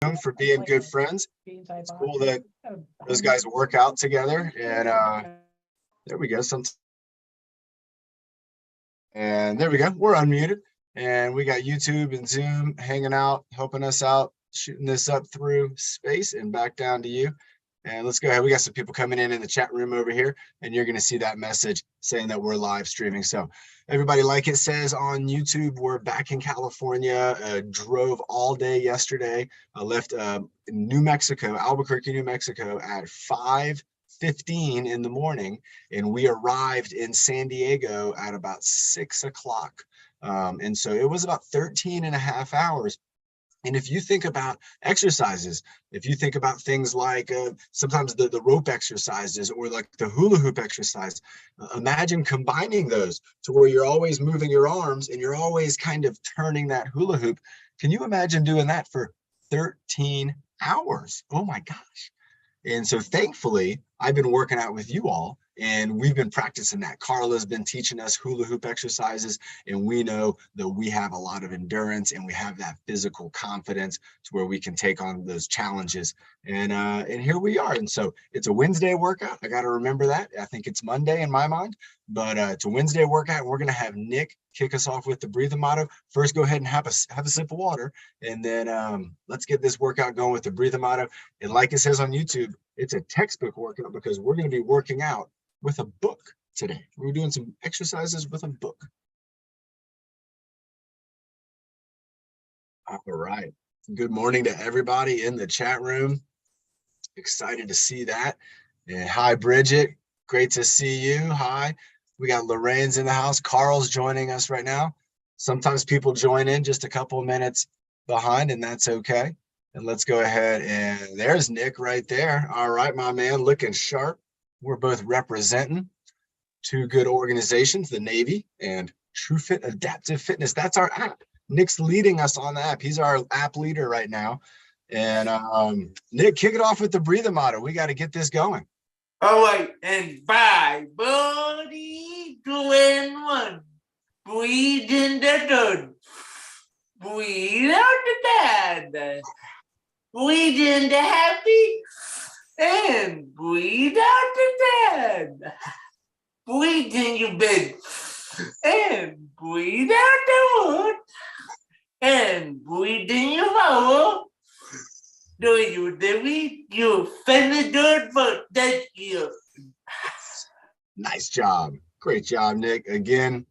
them for being good friends. It's cool that those guys work out together. And there we go. And there we go. We're unmuted. And we got YouTube and Zoom hanging out, helping us out, shooting this up through space and back down to you. And let's go ahead. We got some people coming in the chat room over here, and you're going to see that message saying that we're live streaming. So everybody, like it says on YouTube, we're back in California, drove all day yesterday. I left New Mexico, Albuquerque, New Mexico at 5:15 in the morning, and we arrived in San Diego at about 6 o'clock. And so it was about 13 and a half hours. And if you think about exercises, if you think about things like sometimes the rope exercises or like the hula hoop exercise, imagine combining those to where you're always moving your arms and you're always kind of turning that hula hoop. Can you imagine doing that for 13 hours? Oh my gosh. And so thankfully, I've been working out with you all, and we've been practicing that. Carla's been teaching us hula hoop exercises, and we know that we have a lot of endurance and we have that physical confidence to where we can take on those challenges. And here we are. And so it's a Wednesday workout. I got to remember that. I think it's Monday in my mind, but it's a Wednesday workout. And we're going to have Nick kick us off with the breathing motto. First, go ahead and have a sip of water, and then let's get this workout going with the breathing motto. And like it says on YouTube, it's a textbook workout because we're going to be working out with a book today. We're doing some exercises with a book. All right. Good morning to everybody in the chat room. Excited to see that. And hi, Bridget. Great to see you. Hi. We got Lorraine's in the house. Carl's joining us right now. Sometimes people join in just a couple of minutes behind, and that's okay. And let's go ahead, and there's Nick right there. All right, my man, looking sharp. We're both representing two good organizations, the Navy and TrueFit Adaptive Fitness. That's our app. Nick's leading us on the app. He's our app leader right now. And Nick, kick it off with the breathing motto. We got to get this going. All right, and 5, 4, 3, 2, and 1. Breathe in the good. Breathe out the bad. Breathe in the happy. And breathe out the dead. Breathe in your bed. And breathe out the wood. And breathe in your power. Do you delete you finish good but thank you. Nice job. Great job, Nick. Again,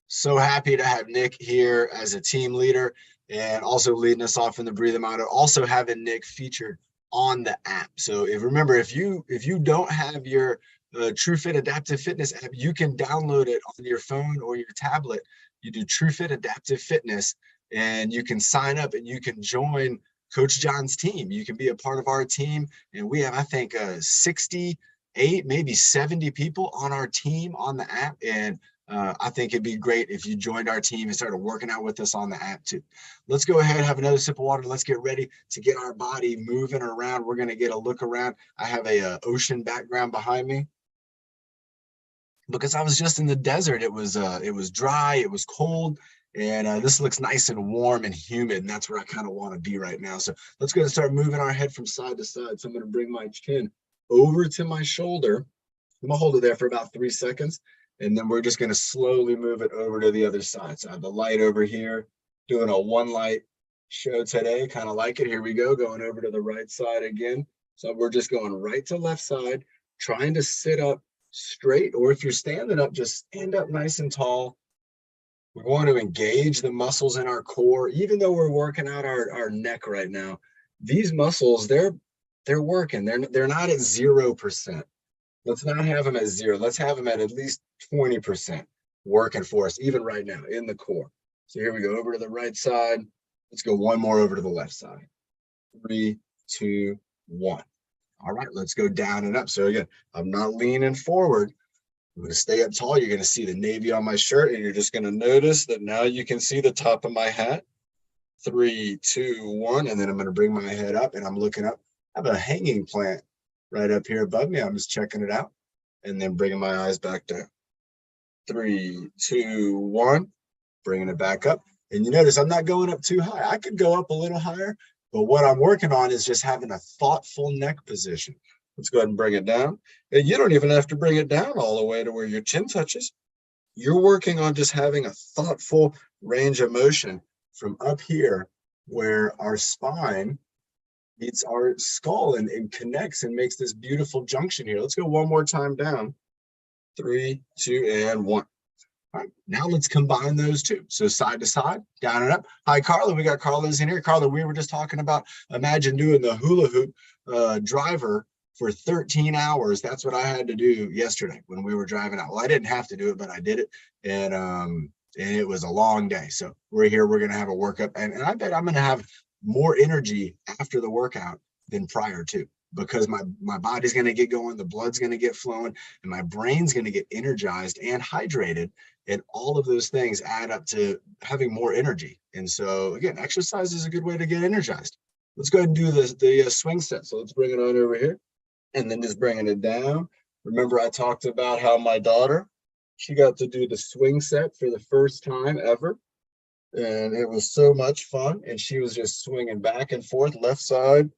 so happy to have Nick here as a team leader and also leading us off in the breathing motto. Also having Nick featured on the app. So remember, if you don't have your TrueFit Adaptive Fitness app, you can download it on your phone or your tablet. You do TrueFit Adaptive Fitness, and you can sign up and you can join Coach John's team. You can be a part of our team, and we have, I think, 68, maybe 70 people on our team on the app. And I think it'd be great if you joined our team and started working out with us on the app too. Let's go ahead and have another sip of water. Let's get ready to get our body moving around. We're going to get a look around. I have a ocean background behind me because I was just in the desert. It was dry, it was cold, and this looks nice and warm and humid, and that's where I kind of want to be right now. So let's go and start moving our head from side to side. So I'm going to bring my chin over to my shoulder. I'm going to hold it there for about 3 seconds. And then we're just going to slowly move it over to the other side. So I have the light over here, doing a one light show today. Kind of like it. Here we go, going over to the right side again. So we're just going right to left side, trying to sit up straight. Or if you're standing up, just stand up nice and tall. We want to engage the muscles in our core. Even though we're working out our neck right now, these muscles, they're working. They're not at 0%. Let's not have them at 0. Let's have them at least 20% working for us, even right now in the core. So here we go, over to the right side. Let's go one more over to the left side. 3, 2, 1. All right, let's go down and up. So again, I'm not leaning forward. I'm going to stay up tall. You're going to see the navy on my shirt, and you're just going to notice that now you can see the top of my hat. 3, 2, 1. And then I'm going to bring my head up, and I'm looking up. I have a hanging plant right up here above me. I'm just checking it out and then bringing my eyes back down. 3, 2, 1, bringing it back up. And you notice I'm not going up too high. I could go up a little higher, But what I'm working on is just having a thoughtful neck position. Let's go ahead and bring it down. And you don't even have to bring it down all the way to where your chin touches. You're working on just having a thoughtful range of motion from up here where our spine meets our skull and connects and makes this beautiful junction here. Let's go one more time down. 3, 2, and 1. All right, now let's combine those two. So side to side, down and up. Hi, Carla. We got Carla's in here. Carla, we were just talking about, imagine doing the hula hoop driver for 13 hours. That's what I had to do yesterday when we were driving out. Well, I didn't have to do it, but I did it. And it was a long day. So we're here. We're going to have a workup. And I bet I'm going to have more energy after the workout than prior to, because my body's going to get going, the blood's going to get flowing, and my brain's going to get energized and hydrated. And all of those things add up to having more energy. And so again, exercise is a good way to get energized. Let's go ahead and do the swing set. So let's bring it on over here and then just bringing it down. Remember, I talked about how my daughter, she got to do the swing set for the first time ever. And it was so much fun. And she was just swinging back and forth, left side,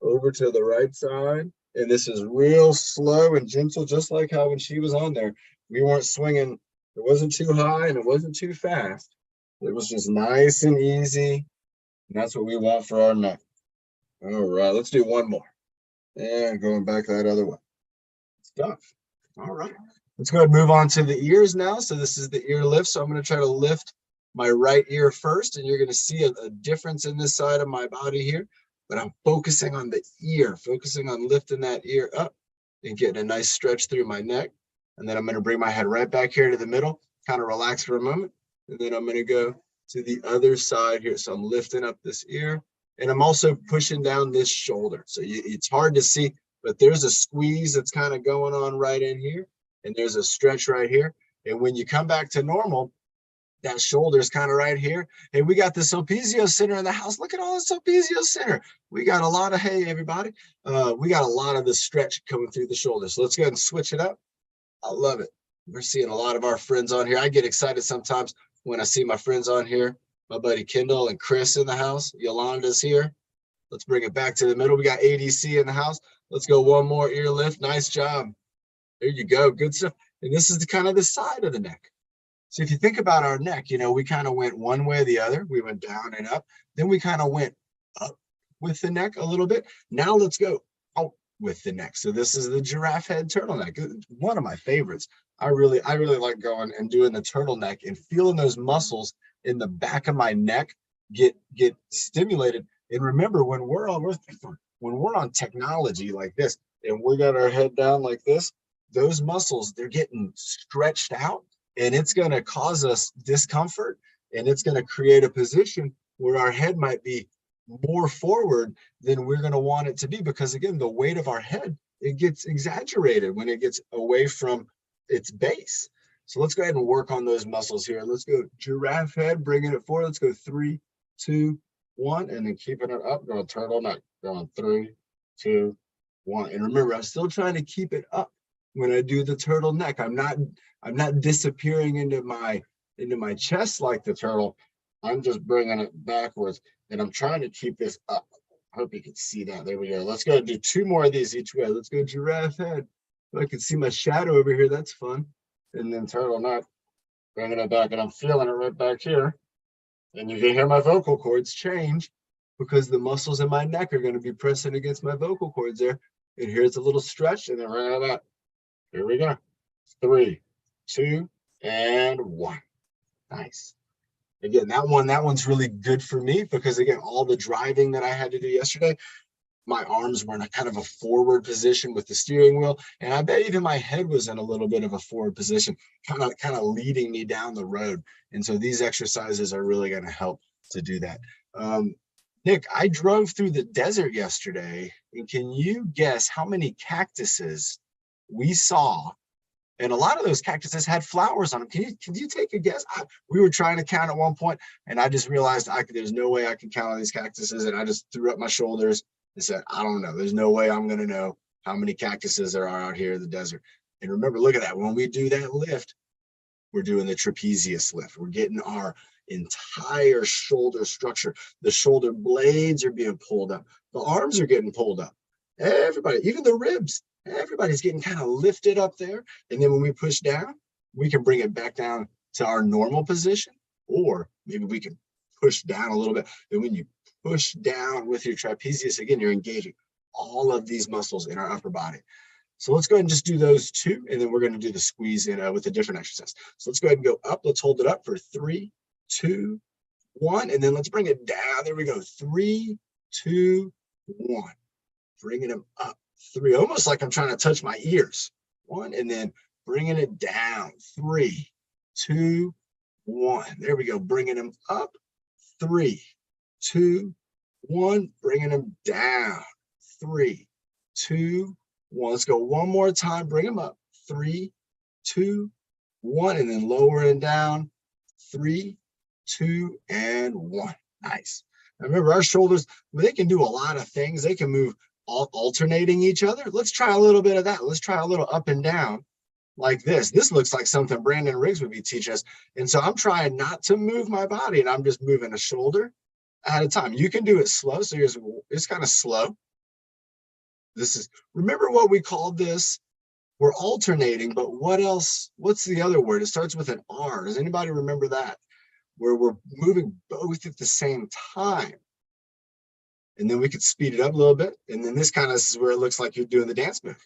over to the right side. And this is real slow and gentle, just like how when she was on there, we weren't swinging. It wasn't too high and it wasn't too fast. It was just nice and easy. And that's what we want for our neck. All right, let's do one more. And going back that other way. Stuff. All right. Let's go ahead and move on to the ears now. So this is the ear lift. So I'm going to try to lift my right ear first, and you're going to see a difference in this side of my body here. But I'm focusing on the ear, focusing on lifting that ear up and getting a nice stretch through my neck. And then I'm going to bring my head right back here to the middle, kind of relax for a moment. And then I'm going to go to the other side here. So I'm lifting up this ear, and I'm also pushing down this shoulder. So it's hard to see, but there's a squeeze that's kind of going on right in here. And there's a stretch right here. And when you come back to normal, that shoulder's kind of right here. Hey, we got the Sulpizio Center in the house. Look at all the Sulpizio Center. We got a lot of, hey, everybody. We got a lot of the stretch coming through the shoulder. So let's go ahead and switch it up. I love it. We're seeing a lot of our friends on here. I get excited sometimes when I see my friends on here. My buddy Kendall and Chris in the house. Yolanda's here. Let's bring it back to the middle. We got ADC in the house. Let's go one more ear lift. Nice job. There you go. Good stuff. And this is the kind of the side of the neck. So if you think about our neck, you know, we kind of went one way or the other. We went down and up. Then we kind of went up with the neck a little bit. Now let's go out with the neck. So this is the giraffe head turtleneck. One of my favorites. I really like going and doing the turtleneck and feeling those muscles in the back of my neck get stimulated. And remember, when we're on technology like this and we got our head down like this, those muscles, they're getting stretched out. And it's going to cause us discomfort, and it's going to create a position where our head might be more forward than we're going to want it to be, because again, the weight of our head, it gets exaggerated when it gets away from its base. So let's go ahead and work on those muscles here. Let's go giraffe head, bringing it forward. Let's go 3, 2, 1, and then keeping it up. Going turtleneck, going 3, 2, 1. And remember, I'm still trying to keep it up when I do the turtleneck. I'm not disappearing into my chest like the turtle. I'm just bringing it backwards, and I'm trying to keep this up. I hope you can see that. There we go. Let's go do 2 more of these each way. Let's go giraffe head. If I can see my shadow over here, that's fun. And then turtleneck, bringing it back, and I'm feeling it right back here. And you can hear my vocal cords change because the muscles in my neck are going to be pressing against my vocal cords there. And here's a little stretch, and then right out. Here we go. 3, 2, and 1. Nice. Again, that one's really good for me because again, all the driving that I had to do yesterday, my arms were in a kind of a forward position with the steering wheel. And I bet even my head was in a little bit of a forward position, kind of leading me down the road. And so these exercises are really going to help to do that. Nick, I drove through the desert yesterday, and can you guess how many cactuses we saw? And a lot of those cactuses had flowers on them. Can you take a guess? We were trying to count at one point, and I just realized there's no way I can count on these cactuses. And I just threw up my shoulders and said, I don't know. There's no way I'm going to know how many cactuses there are out here in the desert. And remember, look at that. When we do that lift, we're doing the trapezius lift. We're getting our entire shoulder structure. The shoulder blades are being pulled up. The arms are getting pulled up. Everybody, even the ribs, everybody's getting kind of lifted up there. And then when we push down, we can bring it back down to our normal position, or maybe we can push down a little bit. And when you push down with your trapezius, again, you're engaging all of these muscles in our upper body. So let's go ahead and just do those two, and then we're going to do the squeeze in with a different exercise. So let's go ahead and go up. Let's hold it up for 3, 2, 1, and then let's bring it down. There we go. 3, 2, 1. Bringing them up. 3, almost like I'm trying to touch my ears. 1, and then bringing it down. 3, 2, 1. There we go. Bringing them up. 3, 2, 1. Bringing them down. 3, 2, 1. Let's go one more time. Bring them up. 3, 2, 1, and then lower and down. 3, 2, and 1. Nice. Now remember, our shoulders, they can do a lot of things. They can move alternating each other. Let's try a little bit of that. Let's try a little up and down like this. This looks like something Brandon Riggs would be teaching us. And so I'm trying not to move my body, and I'm just moving a shoulder at a time. You can do it slow. So it's kind of slow. This is, remember what we called this? We're alternating, but what else? What's the other word? It starts with an R. Does anybody remember that? Where we're moving both at the same time. And then we could speed it up a little bit. And then this is where it looks like you're doing the dance move.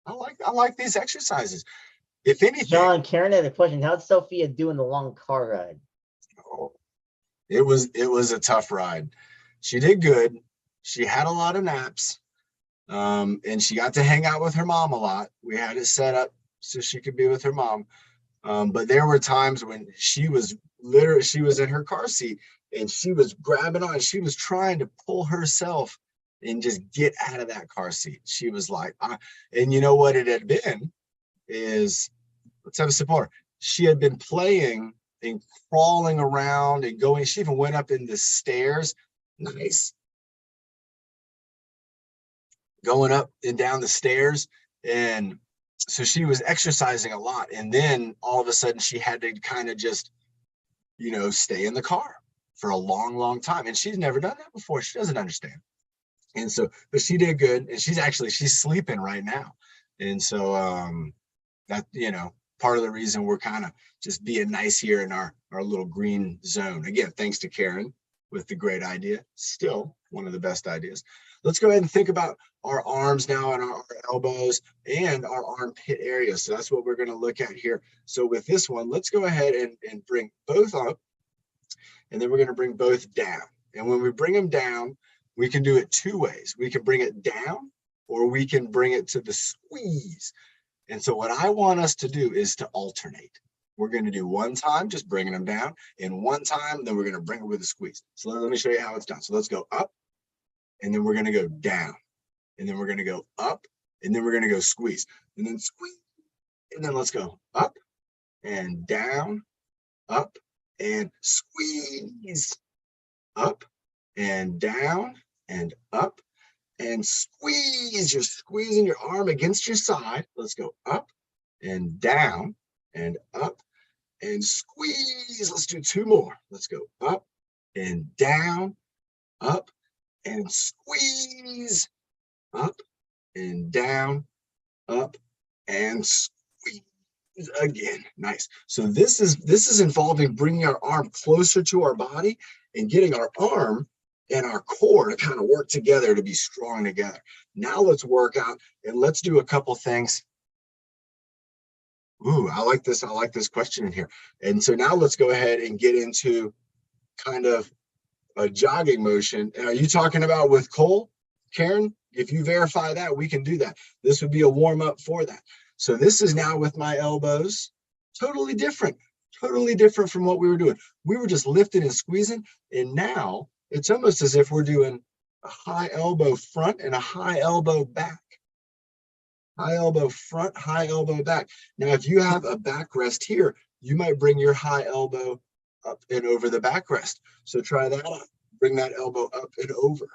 I like these exercises. If anything. John, Karen had a question. How's Sophia doing the long car ride? Oh, it was a tough ride. She did good. She had a lot of naps. And she got to hang out with her mom a lot. We had it set up so she could be with her mom. But there were times when she was in her car seat and she was grabbing on. She was trying to pull herself and just get out of that car seat. She was like, and you know what it had been is, let's have a support. She had been playing and crawling around and going. She even went up in the stairs. Nice. Going up and down the stairs. And so she was exercising a lot. And then all of a sudden she had to kind of just, stay in the car for a long, long time. And she's never done that before. She doesn't understand. And so, but she did good. And she's sleeping right now. And so that, part of the reason we're kind of just being nice here in our little green zone. Again, thanks to Karen with the great idea. Still one of the best ideas. Let's go ahead and think about our arms now and our elbows and our armpit area. So that's what we're going to look at here. So with this one, let's go ahead and bring both up, and then we're going to bring both down. And when we bring them down, we can do it two ways. We can bring it down, or we can bring it to the squeeze. And so what I want us to do is to alternate. We're going to do one time, just bringing them down, and one time, then we're going to bring it with a squeeze. So let me show you how it's done. So let's go up, and then we're going to go down, and then we're going to go up, and then we're going to go squeeze, and then squeeze, and then let's go up and down, up and squeeze, up and down and up and squeeze. You're squeezing your arm against your side. Let's go up and down and up and squeeze. Let's do two more. Let's go up and down, up and squeeze, up and down, up and squeeze again. Nice. So this is involving bringing our arm closer to our body and getting our arm and our core to kind of work together to be strong together. Now let's work out and let's do a couple things. Ooh, I like this. I like this question in here. And so now let's go ahead and get into kind of a jogging motion. And are you talking about with Cole, Karen? If you verify that, we can do that. This would be a warm up for that. So this is now with my elbows, totally different from what we were doing. We were just lifting and squeezing. And now it's almost as if we're doing a high elbow front and a high elbow back. High elbow front, high elbow back. Now, if you have a backrest here, you might bring your high elbow up and over the backrest. So try that out. Bring that elbow up and over,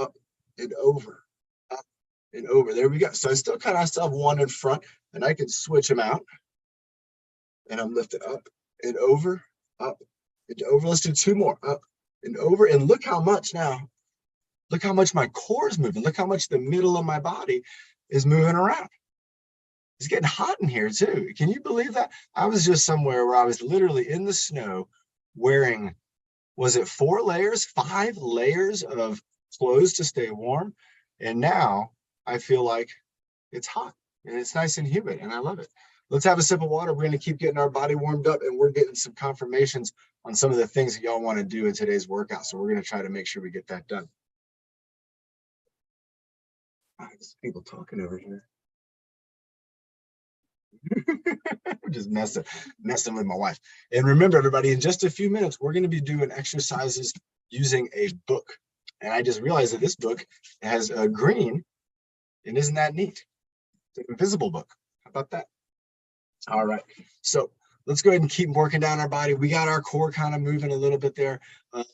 up and over, up and over. There we go. So I still kind of still have one in front, and I can switch them out. And I'm lifted up and over, up and over. Let's do 2 more, up and over. And look how much now, look how much my core is moving. Look how much the middle of my body is moving around. It's getting hot in here too. Can you believe that? I was just somewhere where I was literally in the snow wearing, was it 4 layers, 5 layers of clothes to stay warm? And now I feel like it's hot and it's nice and humid and I love it. Let's have a sip of water. We're going to keep getting our body warmed up, and we're getting some confirmations on some of the things that y'all want to do in today's workout. So we're going to try to make sure we get that done. There's people talking over here. I'm just messing with my wife. And remember, everybody, in just a few minutes, we're going to be doing exercises using a book. And I just realized that this book has a green, and isn't that neat? It's an invisible book. How about that? All right. So let's go ahead and keep working down our body. We got our core kind of moving a little bit there.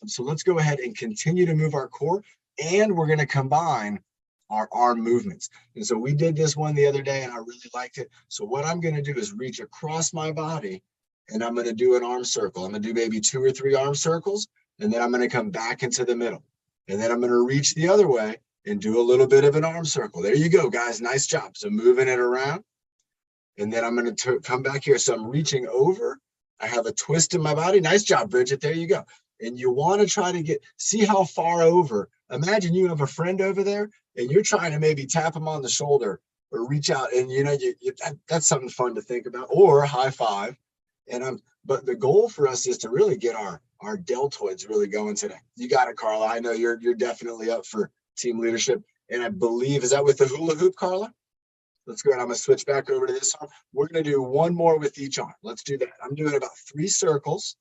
So let's go ahead and continue to move our core, and we're going to combine our arm movements. And so we did this one the other day and I really liked it. So what I'm going to do is reach across my body and I'm going to do an arm circle. I'm going to do maybe 2 or 3 arm circles, and then I'm going to come back into the middle. And then I'm going to reach the other way and do a little bit of an arm circle. There you go, guys. Nice job. So moving it around. And then I'm going to come back here. So I'm reaching over. I have a twist in my body. Nice job, Bridget. There you go. And you want to try to see how far over. Imagine you have a friend over there and you're trying to maybe tap them on the shoulder or reach out, and that's something fun to think about, or high five. But the goal for us is to really get our deltoids really going today. You got it, Carla. I know you're definitely up for team leadership. And I believe, is that with the hula hoop, Carla? Let's go ahead. I'm going to switch back over to this arm. We're going to do 1 more with each arm. Let's do that. I'm doing about 3 circles.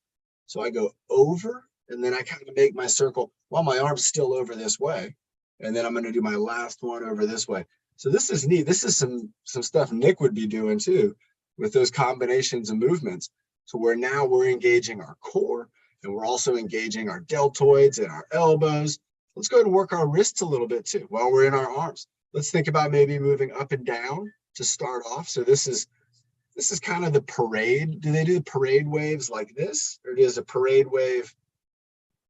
So I go over, and then I kind of make my circle while my arm's still over this way. And then I'm going to do my last one over this way. So this is neat. This is some stuff Nick would be doing too, with those combinations of movements. So we're engaging our core, and we're also engaging our deltoids and our elbows. Let's go ahead and work our wrists a little bit too while we're in our arms. Let's think about maybe moving up and down to start off. So this is kind of the parade. Do they do parade waves like this, or does a parade wave?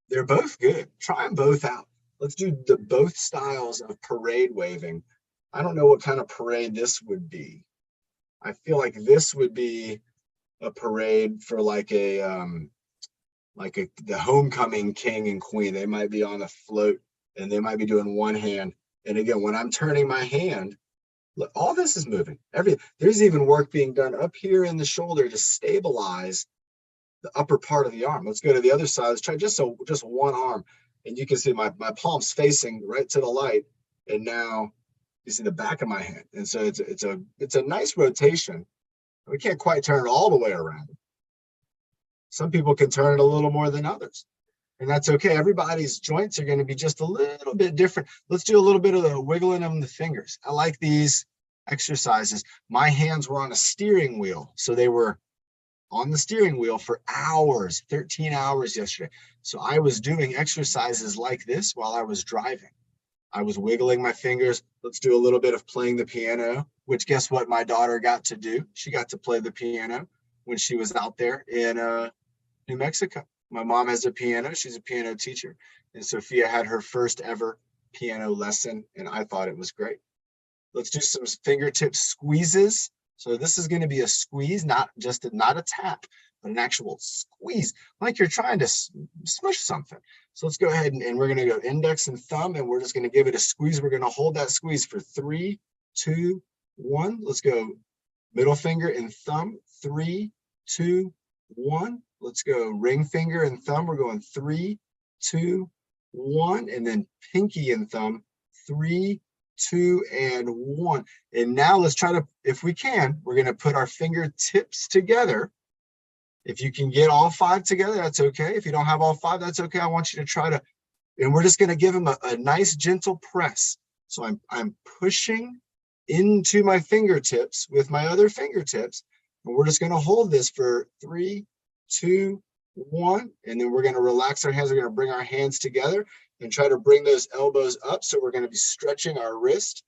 They're both good. Try them both out. Let's do both styles of parade waving. I don't know what kind of parade this would be. I feel like this would be a parade for like the homecoming king and queen. They might be on a float and they might be doing one hand. And again, when I'm turning my hand, look, all this is moving. There's even work being done up here in the shoulder to stabilize the upper part of the arm. Let's go to the other side. Let's try just one arm. And you can see my palm's facing right to the light. And now you see the back of my hand. And so it's a nice rotation. We can't quite turn it all the way around. Some people can turn it a little more than others. And that's okay. Everybody's joints are going to be just a little bit different. Let's do a little bit of the wiggling of the fingers. I like these exercises. My hands were on a steering wheel. So they were on the steering wheel for hours, 13 hours yesterday. So I was doing exercises like this while I was driving. I was wiggling my fingers. Let's do a little bit of playing the piano, which guess what my daughter got to do? She got to play the piano when she was out there in New Mexico. My mom has a piano. She's a piano teacher. And Sophia had her first ever piano lesson, and I thought it was great. Let's do some fingertip squeezes. So this is going to be a squeeze, not a tap, but an actual squeeze, like you're trying to smush something. So let's go ahead and we're going to go index and thumb, and we're just going to give it a squeeze. We're going to hold that squeeze for 3, 2, 1. Let's go middle finger and thumb, 3, 2, 1. Let's go ring finger and thumb. We're going 3, 2, 1, and then pinky and thumb, 3, 2, and 1. And now let's try to, if we can, we're going to put our fingertips together. If you can get all 5 together, that's okay. If you don't have all 5, that's okay. I want you to try to, and we're just going to give them a nice gentle press. So I'm pushing into my fingertips with my other fingertips, and we're just going to hold this for 3, 2, 1, and then we're going to relax our hands. We're going to bring our hands together and try to bring those elbows up. So we're going to be stretching our wrist,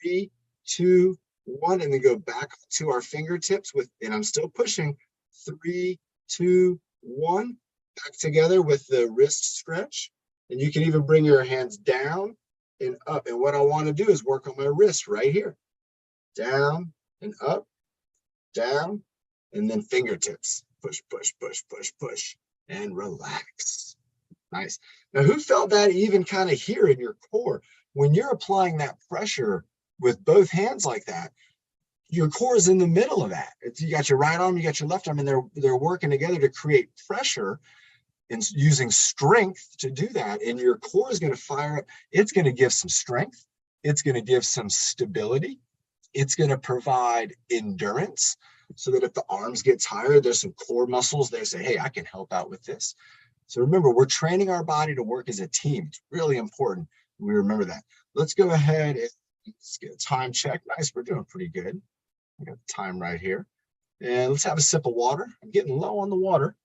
3, 2, 1, and then go back to our fingertips and I'm still pushing, 3, 2, 1, back together with the wrist stretch. And you can even bring your hands down and up. And what I want to do is work on my wrist right here. Down and up, down, and then fingertips. Push, push, push, push, push, and relax. Nice. Now, who felt that even kind of here in your core? When you're applying that pressure with both hands like that, your core is in the middle of that. You got your right arm, you got your left arm, and they're working together to create pressure and using strength to do that. And your core is going to fire up. It's going to give some strength. It's going to give some stability. It's going to provide endurance so that if the arms get tired, there's some core muscles. They say, hey, I can help out with this. So remember, we're training our body to work as a team. It's really important we remember that. Let's go ahead and let's get a time check. Nice, we're doing pretty good. We got the time right here. And let's have a sip of water. I'm getting low on the water.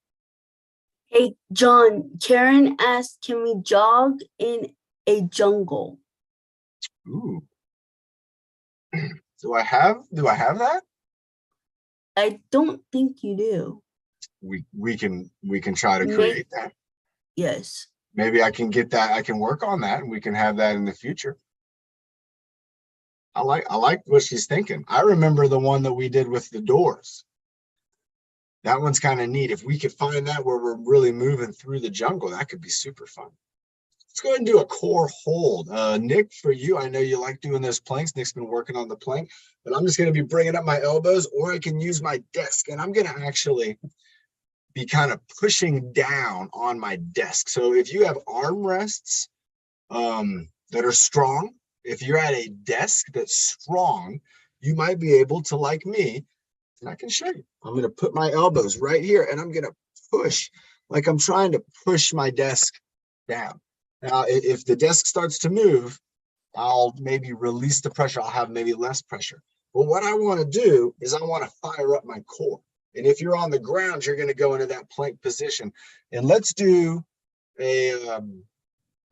Hey, John, Karen asked, can we jog in a jungle? Ooh. Do I have that? I don't think you do. We can try to create that. Yes. Maybe I can get that. I can work on that and we can have that in the future. I like what she's thinking. I remember the one that we did with the doors. That one's kind of neat. If we could find that where we're really moving through the jungle, that could be super fun. Let's go ahead and do a core hold. Nick, for you, I know you like doing those planks. Nick's been working on the plank, but I'm just going to be bringing up my elbows, or I can use my desk, and I'm going to actually be kind of pushing down on my desk. So if you have arm rests that are strong, if you're at a desk that's strong, you might be able to, like me, and I can show you. I'm going to put my elbows right here, and I'm going to push like I'm trying to push my desk down. Now, if the desk starts to move, I'll maybe release the pressure. I'll have maybe less pressure. But what I want to do is I want to fire up my core. And if you're on the ground, you're going to go into that plank position. And let's do a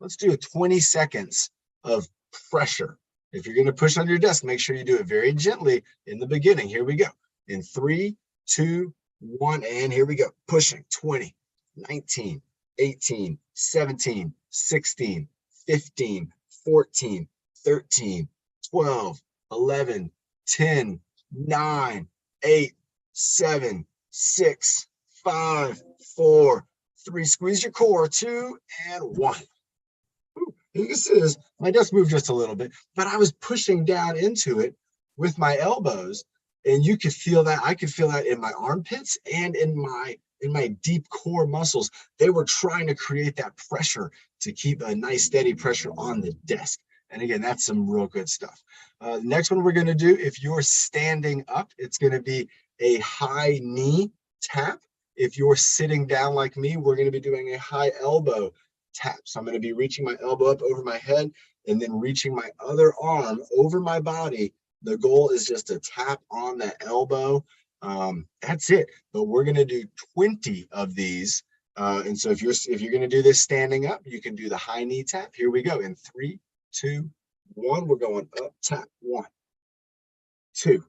20 seconds of pressure. If you're going to push on your desk, make sure you do it very gently in the beginning. Here we go. In 3, 2, 1, and here we go. Pushing. 20, 19, 18, 17, 16, 15, 14, 13, 12, 11, 10, 9, 8, 7, 6, 5, 4, 3. Squeeze your core. 2 and 1. Ooh, you can see this. My desk moved just a little bit, but I was pushing down into it with my elbows, and you could feel that. I could feel that in my armpits and in my deep core muscles. They were trying to create that pressure to keep a nice steady pressure on the desk. And again, that's some real good stuff. Next one we're going to do, if you're standing up, it's going to be a high knee tap. If you're sitting down like me, we're going to be doing a high elbow tap. So I'm going to be reaching my elbow up over my head and then reaching my other arm over my body. The goal is just to tap on that elbow. That's it. But we're going to do 20 of these. And so if you're going to do this standing up, you can do the high knee tap. Here we go. In 3, 2, 1, we're going up, tap. 1, 2,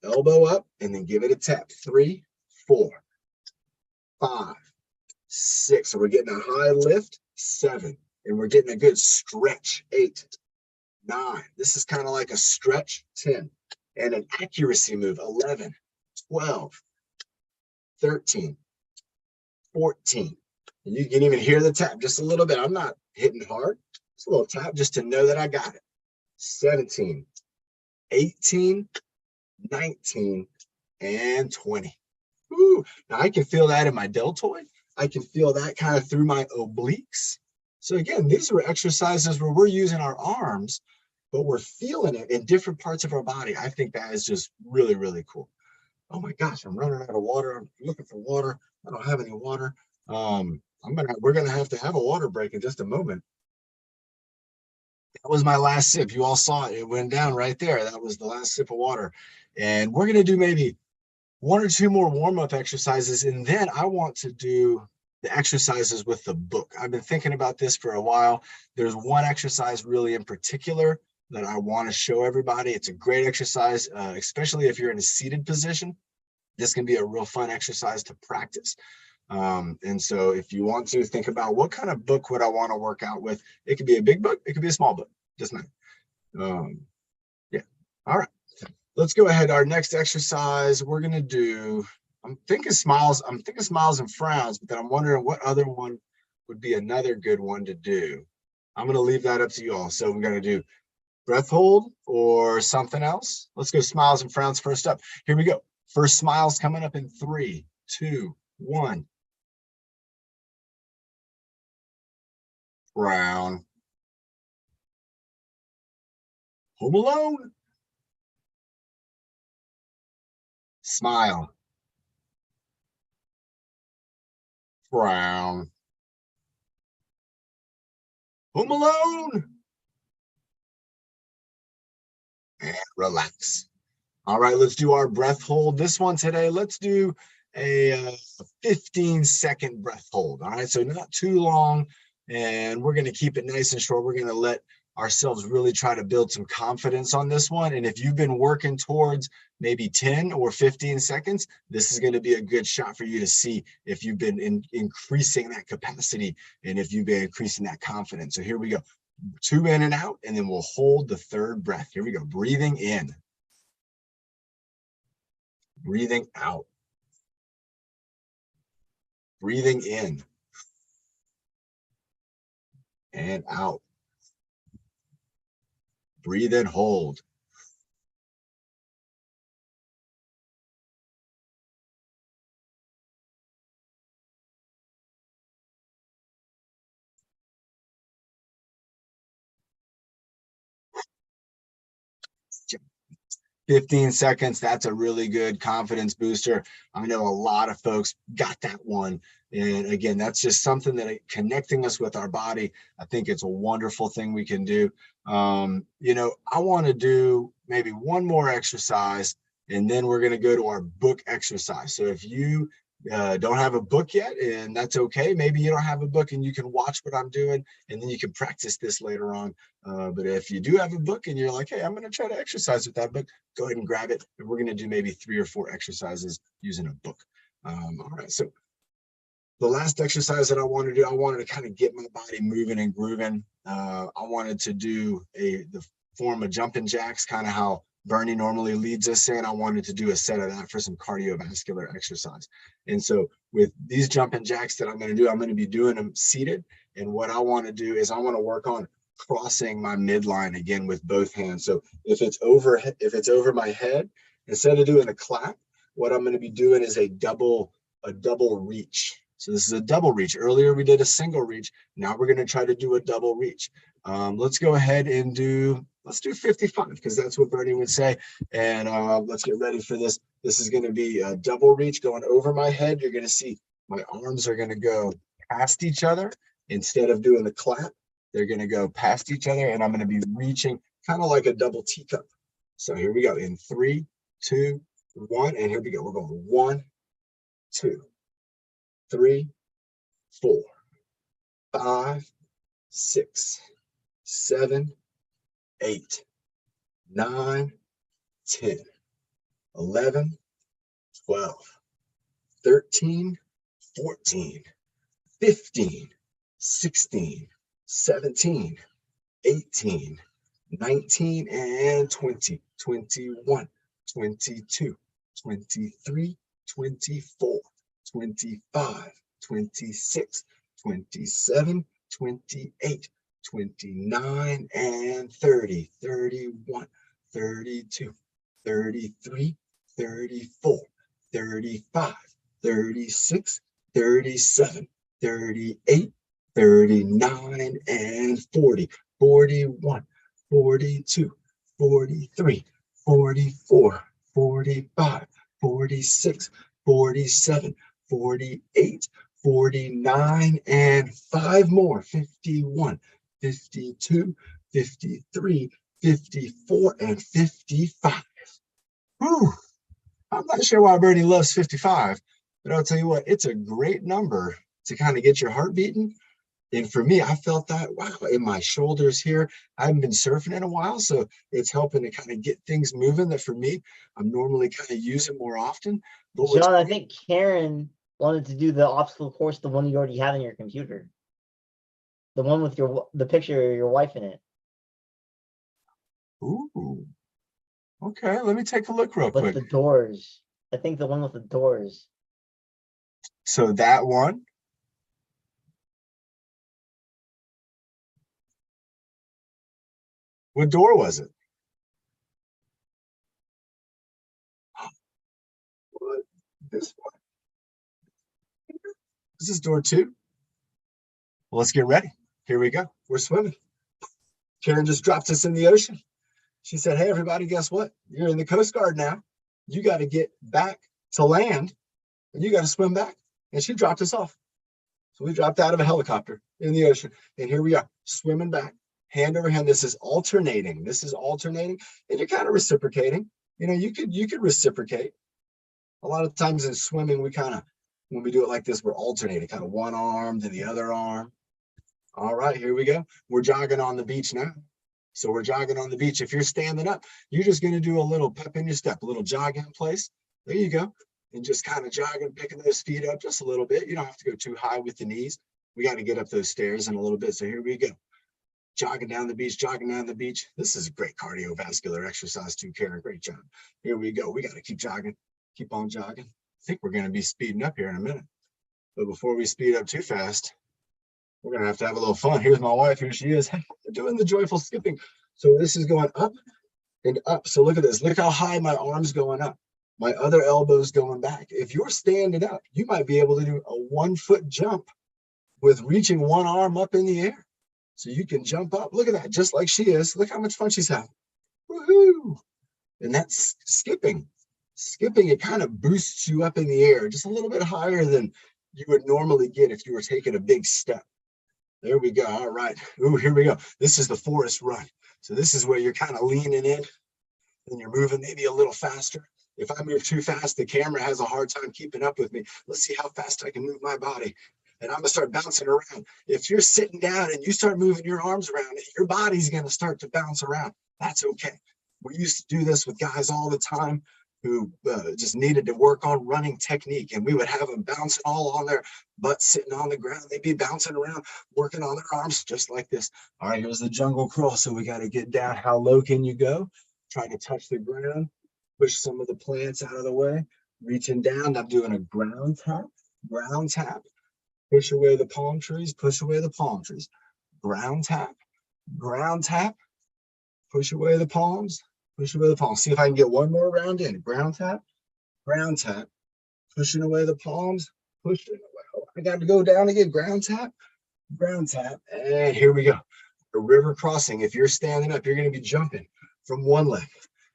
elbow up, and then give it a tap. 3, 4, 5, 6. So we're getting a high lift. 7, and we're getting a good stretch. 8, 9. This is kind of like a stretch. 10, and an accuracy move. 11, 12, 13, 14. And you can even hear the tap just a little bit. I'm not hitting hard. Just a little tap just to know that I got it. 17, 18, 19, and 20. Ooh, now I can feel that in my deltoid. I can feel that kind of through my obliques. So again, these are exercises where we're using our arms, but we're feeling it in different parts of our body. I think that is just really, really cool. Oh my gosh, I'm running out of water. I'm looking for water. I don't have any water. We're gonna have to have a water break in just a moment. That was my last sip. You all saw it. It went down right there. That was the last sip of water. And we're gonna do maybe 1 or 2 more warm-up exercises, and then I want to do the exercises with the book. I've been thinking about this for a while. There's one exercise really in particular that I want to show everybody. It's a great exercise, especially if you're in a seated position. This can be a real fun exercise to practice. And so if you want to think about what kind of book would I want to work out with, it could be a big book, it could be a small book, doesn't matter. Yeah. All right. Let's go ahead. Our next exercise we're gonna do. I'm thinking smiles and frowns, but then I'm wondering what other one would be another good one to do. I'm gonna leave that up to you all. So we're gonna do breath hold or something else. Let's go smiles and frowns first up. Here we go. First smiles coming up in 3, 2, 1. Frown. Home Alone. Smile. Frown. Home Alone. And relax. All right, let's do our breath hold. This one today, let's do a 15-second breath hold. All right, so not too long, and we're going to keep it nice and short. We're going to let ourselves really try to build some confidence on this one. And if you've been working towards maybe 10 or 15 seconds, this is going to be a good shot for you to see if you've been increasing that capacity and if you've been increasing that confidence. So here we go. 2 in and out, and then we'll hold the third breath. Here we go. Breathing in. Breathing out. Breathing in. And out. Breathe and hold. Yeah. 15 seconds, that's a really good confidence booster. I know a lot of folks got that one. And again, that's just something that connecting us with our body. I think it's a wonderful thing we can do. You know, I want to do maybe one more exercise, and then we're going to go to our book exercise. So if you don't have a book yet, and that's okay. Maybe you don't have a book and you can watch what I'm doing, and then you can practice this later on. But if you do have a book and you're like, hey, I'm going to try to exercise with that book, go ahead and grab it. And we're going to do maybe 3 or 4 exercises using a book. All right. So the last exercise that I wanted to do, I wanted to kind of get my body moving and grooving. I wanted to do the form of jumping jacks, kind of how Bernie normally leads us in. I wanted to do a set of that for some cardiovascular exercise. And so with these jumping jacks that I'm going to do, I'm going to be doing them seated. And what I want to do is I want to work on crossing my midline again with both hands. So if it's over my head, instead of doing a clap, what I'm going to be doing is a double reach. So this is a double reach. Earlier we did a single reach. Now we're going to try to do a double reach. Let's go ahead and let's do 55, because that's what Bernie would say. And let's get ready for this. This is going to be a double reach going over my head. You're going to see my arms are going to go past each other. Instead of doing the clap, they're going to go past each other, and I'm going to be reaching kind of like a double teacup. So here we go in 3, 2, 1, and here we go. We're going 1, 2, 3, 4, 5, 6, 7, 8, 9, 10, 11, 12, 13, 14, 15, 16, 17, 18, 19, and 20, 21, 22, 23, 24, 25, 26, 27, 28, 29, and 30, 31, 32, 33, 34, 35, 36, 37, 38, 39, and 40, 41, 42, 43, 44, 45, 46, 47, 48, 49, and 5 more, 51, 52, 53, 54, and 55. Whew. I'm not sure why Bernie loves 55, but I'll tell you what, it's a great number to kind of get your heart beating. And for me, I felt that, wow, in my shoulders here. I haven't been surfing in a while, so it's helping to kind of get things moving that for me, I'm normally kind of using more often. But John, I think Karen wanted to do the obstacle course, the one you already have in your computer. The one with the picture of your wife in it. Ooh. Okay, let me take a look real With quick. the doors. I think the one with the doors. So that one. What door was it? What? This one? This is door 2. Well, let's get ready. Here we go. We're swimming. Karen just dropped us in the ocean. She said, hey, everybody, guess what? You're in the Coast Guard now. You got to get back to land and you got to swim back. And she dropped us off. So we dropped out of a helicopter in the ocean. And here we are swimming back, hand over hand. This is alternating. And you're kind of reciprocating. You know, you could reciprocate. A lot of times in swimming, when we do it like this, we're alternating, kind of one arm to the other arm. All right, here we go. We're jogging on the beach now. So we're jogging on the beach. If you're standing up, you're just going to do a little pep in your step, a little jog in place. There you go. And just kind of jogging, picking those feet up just a little bit. You don't have to go too high with the knees. We got to get up those stairs in a little bit. So here we go. Jogging down the beach. This is a great cardiovascular exercise too, Karen. Great job. Here we go. We got to keep jogging, keep on jogging. I think we're going to be speeding up here in a minute. But before we speed up too fast, we're going to have a little fun. Here's my wife. Here she is doing the joyful skipping. So this is going up and up. So look at this. Look how high my arm's going up. My other elbow's going back. If you're standing up, you might be able to do a 1-foot jump with reaching one arm up in the air. So you can jump up. Look at that. Just like she is. Look how much fun she's having. Woohoo! And that's skipping. Skipping, it kind of boosts you up in the air just a little bit higher than you would normally get if you were taking a big step. There we go. All right. Ooh, here we go. This is the forest run. So this is where you're kind of leaning in and you're moving maybe a little faster. If I move too fast, the camera has a hard time keeping up with me. Let's see how fast I can move my body. And I'm going to start bouncing around. If you're sitting down and you start moving your arms around, your body's going to start to bounce around. That's okay. We used to do this with guys all the time who just needed to work on running technique, and we would have them bouncing all on their butts, sitting on the ground. They'd be bouncing around, working on their arms just like this. All right, here's the jungle crawl. So we got to get down. How low can you go? Trying to touch the ground, push some of the plants out of the way, reaching down. I'm doing a ground tap, push away the palm trees, ground tap, push away the palms, See if I can get one more round in. Ground tap, pushing away the palms, pushing away. Oh, I got to go down again. Ground tap, and here we go. A river crossing. If you're standing up, you're going to be jumping from one leg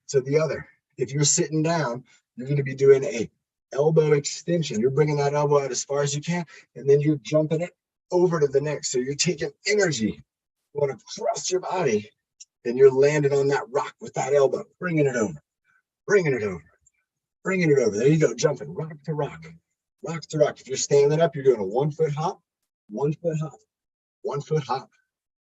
to the other. If you're sitting down, you're going to be doing a elbow extension. You're bringing that elbow out as far as you can, and then you're jumping it over to the next. So you're taking energy. You want to thrust your body. Then you're landing on that rock with that elbow, bringing it over. There you go, jumping rock to rock. If you're standing up, you're doing a 1-foot hop.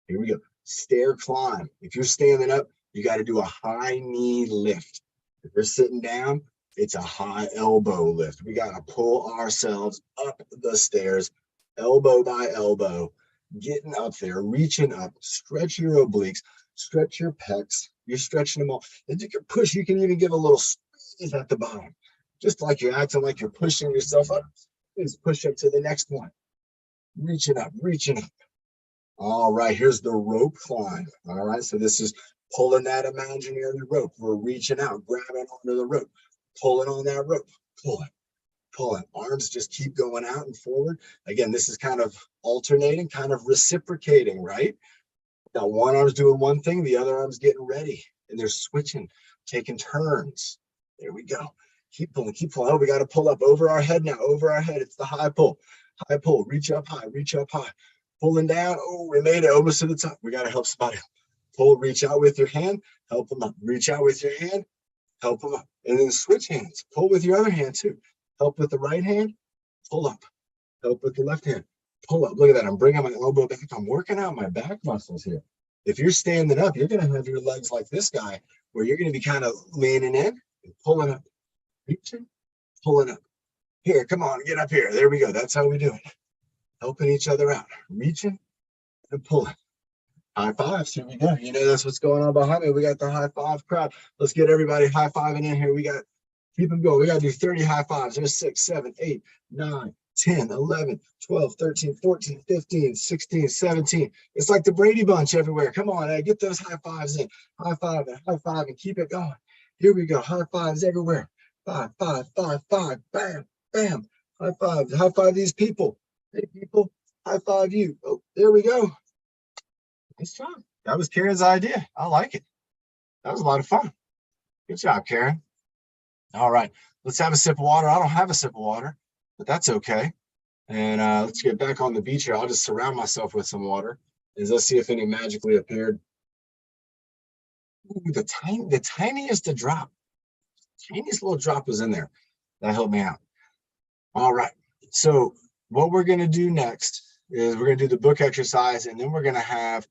Here we go. Stair climb. If you're standing up, you got to do a high knee lift. If you're sitting down, it's a high elbow lift. We got to pull ourselves up the stairs, elbow by elbow, getting up there, reaching up, stretch your obliques, stretch your pecs. You're stretching them all. And you can push, you can even give a little squeeze at the bottom. Just like you're acting like you're pushing yourself up. Just push up to the next one. Reaching up. All right, here's the rope climb. All right, so this is pulling that imaginary rope. We're reaching out, grabbing onto the rope, pulling on that rope, pulling. Arms just keep going out and forward. Again, this is kind of alternating, kind of reciprocating, right? Now one arm's doing one thing, the other arm's getting ready, and they're switching, taking turns. There we go. Keep pulling. Oh, we got to pull up over our head now, It's the high pull. Reach up high. Pulling down. Oh, we made it almost to the top. We got to help somebody. Pull, reach out with your hand, help them up. Reach out with your hand, help them up. And then switch hands. Pull with your other hand too. Help with the right hand, pull up. Help with the left hand, pull up. Look at that. I'm bringing my elbow back. I'm working out my back muscles here. If you're standing up, you're going to have your legs like this guy, where you're going to be kind of leaning in and pulling up, reaching, pulling up, Here, come on, get up here. There we go. That's how we do it. Helping each other out, reaching and pulling. High fives. Here we go. You know, that's what's going on behind me. We got the high five crowd. Let's get everybody high fiving in here. We got, keep them going. We got to do 30 high fives. There's 6, 7, 8, 9, 10, 11, 12, 13, 14, 15, 16, 17. It's like the Brady Bunch everywhere. Come on, get those high fives in. High five and keep it going. Here we go. High fives everywhere. 5, 5, 5, 5. Bam, bam. High five. High five these people. Hey, people. High five you. Oh, there we go. Nice job. That was Karen's idea. I like it. That was a lot of fun. Good job, Karen. All right, let's have a sip of water. I don't have a sip of water, but that's okay. And let's get back on the beach here. I'll just surround myself with some water. And let's see if any magically appeared. Ooh, the tiniest drop. Tiniest little drop was in there. That helped me out. All right. So what we're going to do next is we're going to do the book exercise, and then we're going to have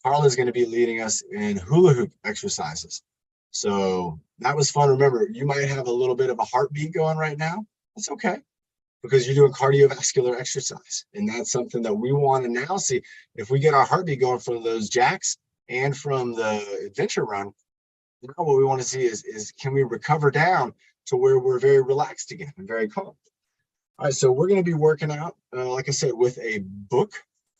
Carla's going to be leading us in hula hoop exercises. So that was fun. Remember, you might have a little bit of a heartbeat going right now. That's okay, because you're doing cardiovascular exercise. And that's something that we want to now see. If we get our heartbeat going from those jacks and from the adventure run, now what we want to see is can we recover down to where we're very relaxed again and very calm. All right, so we're going to be working out, like I said, with a book.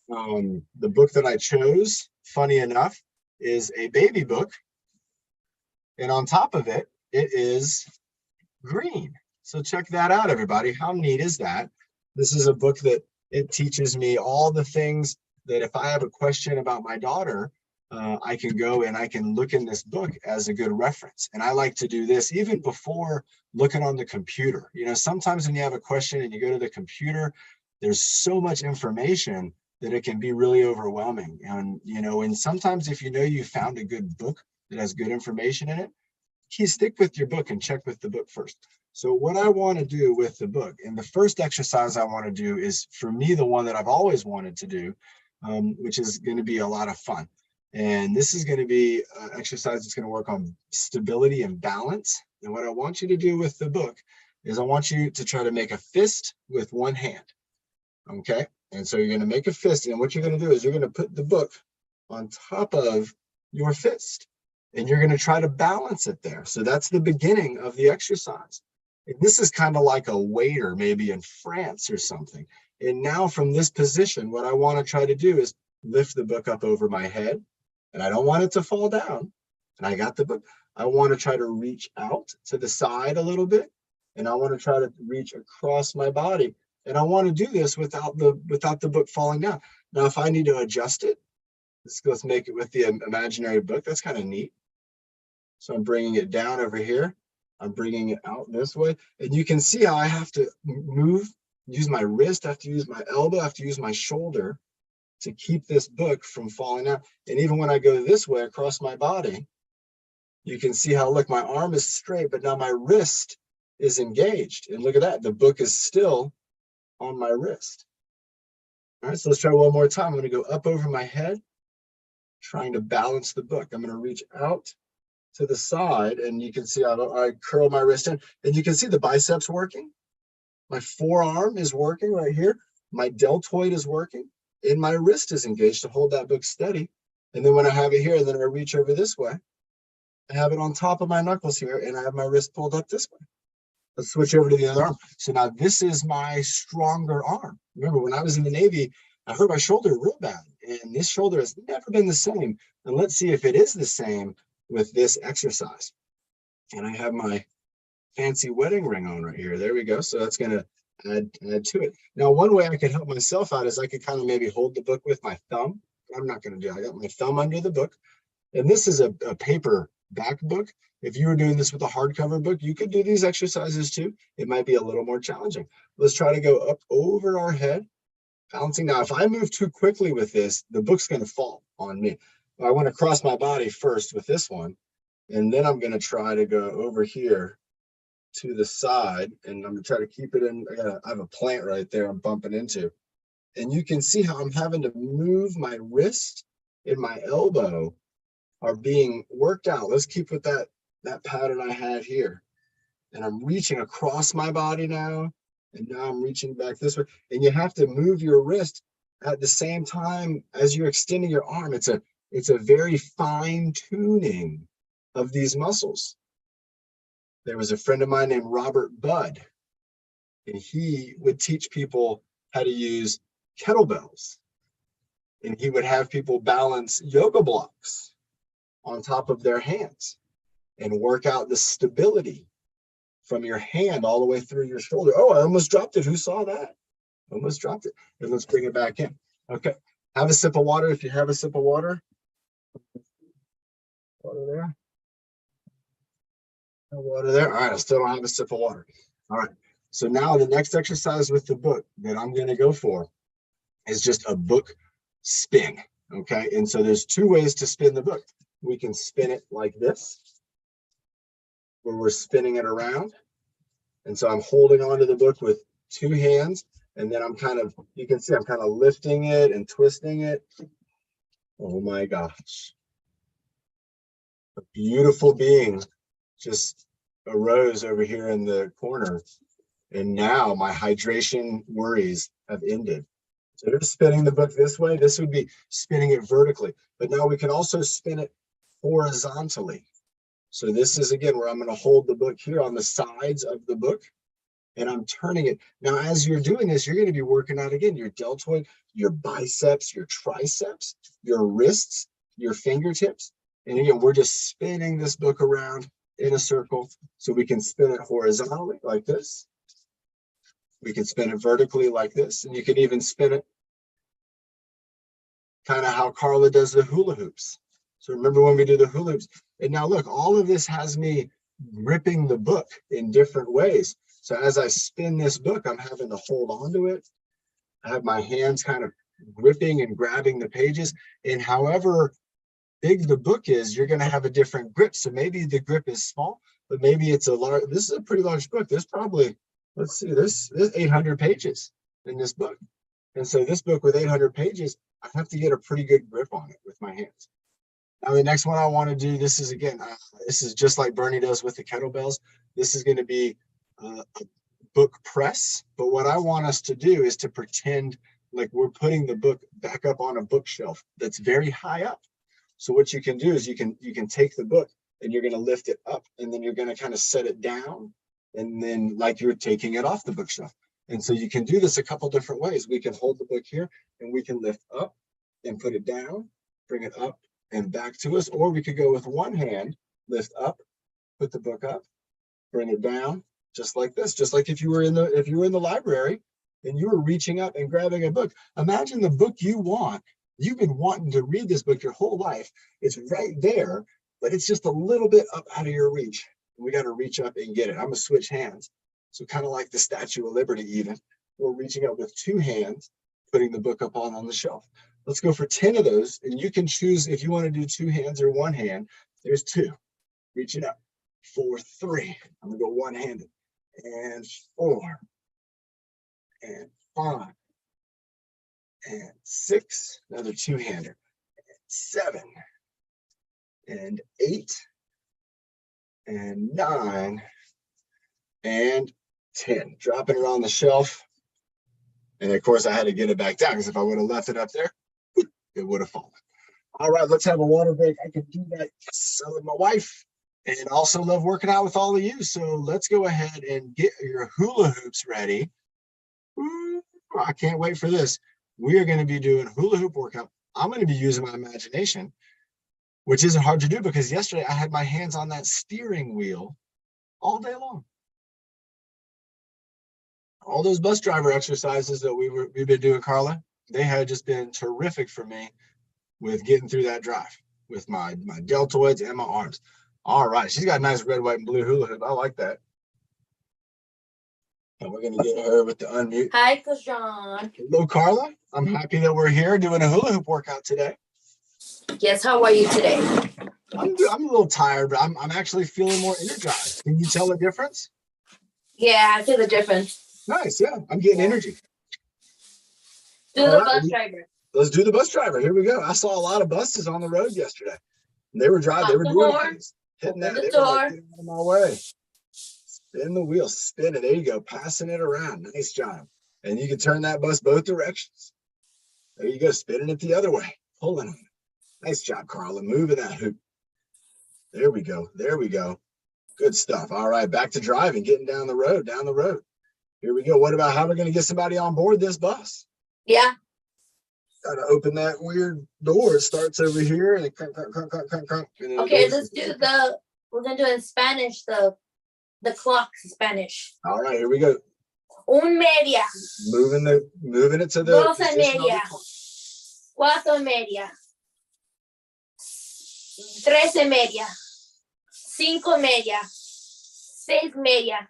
The book that I chose, funny enough, is a baby book. And on top of it, it is green. So check that out, everybody. How neat is that? This is a book that it teaches me all the things that if I have a question about my daughter, I can go and I can look in this book as a good reference. And I like to do this even before looking on the computer. You know, sometimes when you have a question and you go to the computer, there's so much information that it can be really overwhelming. And, you know, and sometimes if you know you found a good book that has good information in it, stick with your book and check with the book first. So what I want to do with the book, and the first exercise I want to do is, for me, the one that I've always wanted to do, which is going to be a lot of fun. And this is going to be an exercise that's going to work on stability and balance. And what I want you to do with the book is I want you to try to make a fist with one hand. Okay. And so you're going to make a fist. And what you're going to do is you're going to put the book on top of your fist. And you're going to try to balance it there. So that's the beginning of the exercise. And this is kind of like a waiter, maybe in France or something. And now from this position, what I want to try to do is lift the book up over my head. And I don't want it to fall down. And I got the book. I want to try to reach out to the side a little bit. And I want to try to reach across my body. And I want to do this without the book falling down. Now, if I need to adjust it, let's make it with the imaginary book. That's kind of neat. So I'm bringing it down over here. I'm bringing it out this way. And you can see how I have to move, use my wrist, I have to use my elbow, I have to use my shoulder to keep this book from falling out. And even when I go this way across my body, you can see how, look, my arm is straight, but now my wrist is engaged. And look at that, the book is still on my wrist. All right, so let's try one more time. I'm going to go up over my head, trying to balance the book. I'm going to reach out to the side, and you can see how I curl my wrist in, and you can see the biceps working. My forearm is working right here. My deltoid is working, and my wrist is engaged to hold that book steady. And then when I have it here, and then I reach over this way, I have it on top of my knuckles here, and I have my wrist pulled up this way. Let's switch over to the other arm. So now this is my stronger arm. Remember, when I was in the Navy, I hurt my shoulder real bad, and this shoulder has never been the same. And let's see if it is the same with this exercise. And I have my fancy wedding ring on right here. There we go. So that's going to add to it. Now, one way I could help myself out is I could kind of maybe hold the book with my thumb. I'm not going to do it. I got my thumb under the book. And this is a paper back book. If you were doing this with a hardcover book, you could do these exercises too. It might be a little more challenging. Let's try to go up over our head, balancing. Now, if I move too quickly with this, the book's going to fall on me. I want to cross my body first with this one, and then I'm going to try to go over here to the side, and I'm going to try to keep it in. I have a plant right there I'm bumping into. And you can see how I'm having to move my wrist and my elbow are being worked out. Let's keep with that pattern I had here. And I'm reaching across my body now, And now I'm reaching back this way. And you have to move your wrist at the same time as you're extending your arm. It's a very fine tuning of these muscles. There was a friend of mine named Robert Budd, and he would teach people how to use kettlebells. And he would have people balance yoga blocks on top of their hands and work out the stability from your hand all the way through your shoulder. Oh, I almost dropped it. Who saw that? Almost dropped it. And let's bring it back in. Okay. Have a sip of water if you have a sip of water. Water there. No water there. All right. I still don't have a sip of water. All right. So now the next exercise with the book that I'm going to go for is just a book spin. Okay. And so there's two ways to spin the book. We can spin it like this, where we're spinning it around. And so I'm holding onto the book with two hands. And then I'm kind of, you can see I'm kind of lifting it and twisting it. Oh my gosh. A beautiful being just arose over here in the corner. And now my hydration worries have ended. So you're spinning the book this way. This would be spinning it vertically. But now we can also spin it horizontally. So this is, again, where I'm going to hold the book here on the sides of the book, and I'm turning it. Now, as you're doing this, you're going to be working out, again, your deltoid, your biceps, your triceps, your wrists, your fingertips. And again, we're just spinning this book around in a circle. So we can spin it horizontally like this. We can spin it vertically like this. And you can even spin it kind of how Carla does the hula hoops. So remember when we do the hula hoops? And now look, all of this has me gripping the book in different ways. So as I spin this book, I'm having to hold on to it. I have my hands kind of gripping and grabbing the pages. And however big the book is, you're going to have a different grip. So maybe the grip is small, but maybe it's a large. This is a pretty large book. There's probably, let's see, there's 800 pages in this book. And so this book with 800 pages, I have to get a pretty good grip on it with my hands. Now, the next one I want to do, this is, again, this is just like Bernie does with the kettlebells. This is going to be a book press. But what I want us to do is to pretend like we're putting the book back up on a bookshelf that's very high up. So what you can do is you can take the book and you're going to lift it up, and then you're going to kind of set it down, and then like you're taking it off the bookshelf. And so you can do this a couple different ways. We can hold the book here and we can lift up and put it down, bring it up and back to us, or we could go with one hand, lift up, put the book up, bring it down, just like this. Just like if you were in the library and you were reaching up and grabbing a book. Imagine the book you want. You've been wanting to read this book your whole life. It's right there, but it's just a little bit up out of your reach. We got to reach up and get it. I'm gonna switch hands. So kind of like the Statue of Liberty, even we're reaching up with two hands, putting the book up on the shelf. Let's go for 10 of those, and you can choose if you want to do two hands or one hand. There's two. Reach it up. 4, 3. I'm gonna go one-handed. And 4, and 5, and 6. Another two-hander. 7, and 8, and 9, and 10. Dropping it on the shelf. And of course, I had to get it back down because if I would have left it up there, it would have fallen. All right, let's have a water break. I can do that with my wife, and also love working out with all of you. So let's go ahead and get your hula hoops ready. Ooh, I can't wait for this. We are going to be doing hula hoop workout. I'm going to be using my imagination, which isn't hard to do because yesterday I had my hands on that steering wheel all day long. All those bus driver exercises that we've been doing, Carla, they had just been terrific for me with getting through that drive with my deltoids and my arms. All right, she's got a nice red, white, and blue hula hoop. I like that. And we're gonna get her with the unmute. Hi, Coach John. Hello, Carla. I'm happy that we're here doing a hula hoop workout today. Yes, how are you today? I'm a little tired, but I'm actually feeling more energized. Can you tell the difference? Yeah, I feel the difference. Nice, yeah. I'm getting energy. Do All the right, bus driver. Let's do the bus driver. Here we go. I saw a lot of buses on the road yesterday. And they were driving. They were Lock the doing door. things, hitting that. Open the They were like, door. "Get out of my way." Spin the wheel, spin it. There you go, passing it around. Nice job. And you can turn that bus both directions. There you go, spinning it the other way, pulling on it. Nice job, Carla, moving that hoop. There we go, there we go. Good stuff. All right, back to driving, getting down the road, Here we go. What about how we're gonna get somebody on board this bus? Yeah. Gotta open that weird door. It starts over here and it crunk, crunk, crunk, crunk, crunk, crunk, and then it Okay, goes- let's do we're gonna do it in Spanish, the clock's in Spanish. All right, here we go. Un media, Moving it to the dos y position on the media, clock. cuatro y media, tres y media, cinco y media, seis y media,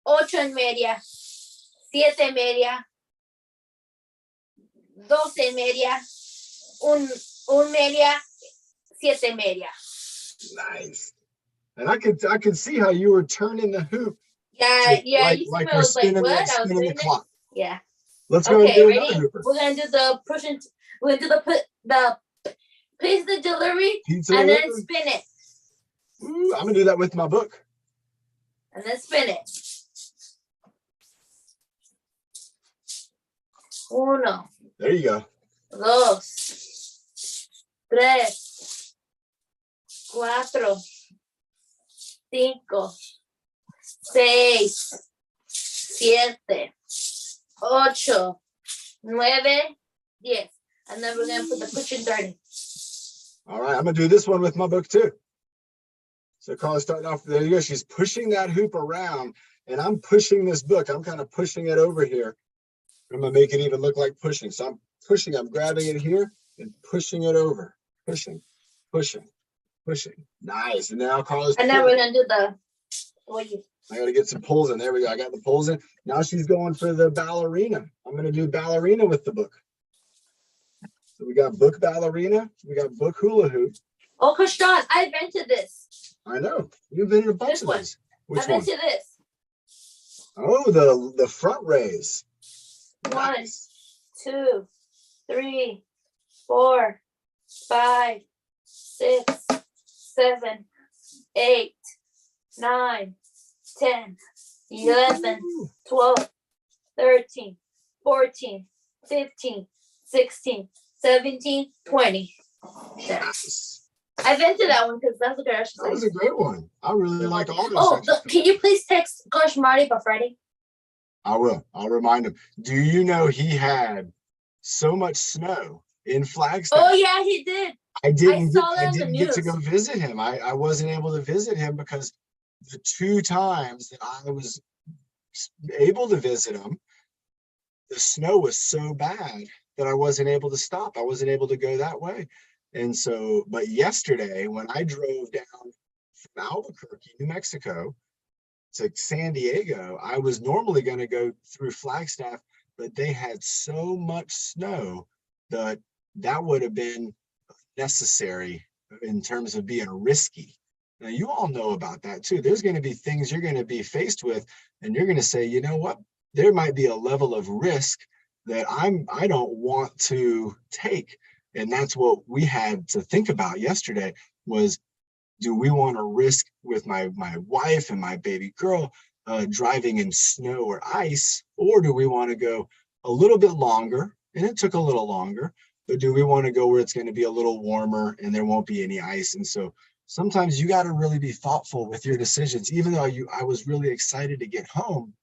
ocho y media, siete y media, doce y media, un media, siete y media. Nice. And I could see how you were turning the hoop. Yeah, to- yeah. like- You see like me, we're I was like, spinning what? the- I was spinning the doing this? clock. Yeah. Let's go and Okay, do ready? another hooper. We're gonna do the pushing. We're gonna do the place the delivery Pizza and then delivery. spin it Ooh, I'm gonna do that with my book. and then spin it. Uno, There you go. dos, tres, cuatro, cinco, seis, siete, ocho, nueve, 10. And then we're gonna put the pushing 30. All right, I'm gonna do this one with my book too. So Carla's starting off, there you go. She's pushing that hoop around and I'm pushing this book. I'm kind of pushing it over here. I'm gonna make it even look like pushing. So I'm pushing, I'm grabbing it here and pushing it over. Pushing, pushing, pushing. Nice. And now Carla's And then pulling. we're gonna do the what you I gotta get some pulls in. There we go. I got the pulls in. Now she's going for the ballerina. I'm gonna do ballerina with the book. So we got book ballerina, we got book hula hoop. Oh, Coach John, I invented this. I know. You've been in a bunch This of one. these. I Which one? invented this. Oh, the front raise. 1, Nice. 2, 3, 4, 5, 6, 7, 8, 9, 10, 11, Ooh, 12, 13, 14, 15, 16, 17, 20. There. nice. I invented that one because that's a good That was exercise. a great one. I really like all those Oh, exercises. can you please text Coach Marty about Friday? I will. I'll remind him. Do you know he had so much snow in Flagstaff? Oh yeah, he did. I didn't saw get, that I on the didn't get to news. go visit him. I wasn't able to visit him because the 2 times that I was able to visit him, the snow was so bad that I wasn't able to stop. I wasn't able to go that way. And so, but yesterday when I drove down from Albuquerque, New Mexico to San Diego, I was normally going to go through Flagstaff, but they had so much snow that that would have been necessary in terms of being risky. Now, you all know about that too. There's going to be things you're going to be faced with, and you're going to say, you know what? There might be a level of risk that I don't want to take. And that's what we had to think about yesterday was, do we want to risk with my wife and my baby girl driving in snow or ice, or do we want to go a little bit longer? And it took a little longer, but do we want to go where it's going to be a little warmer and there won't be any ice? And so sometimes you got to really be thoughtful with your decisions. Even though I was really excited to get home,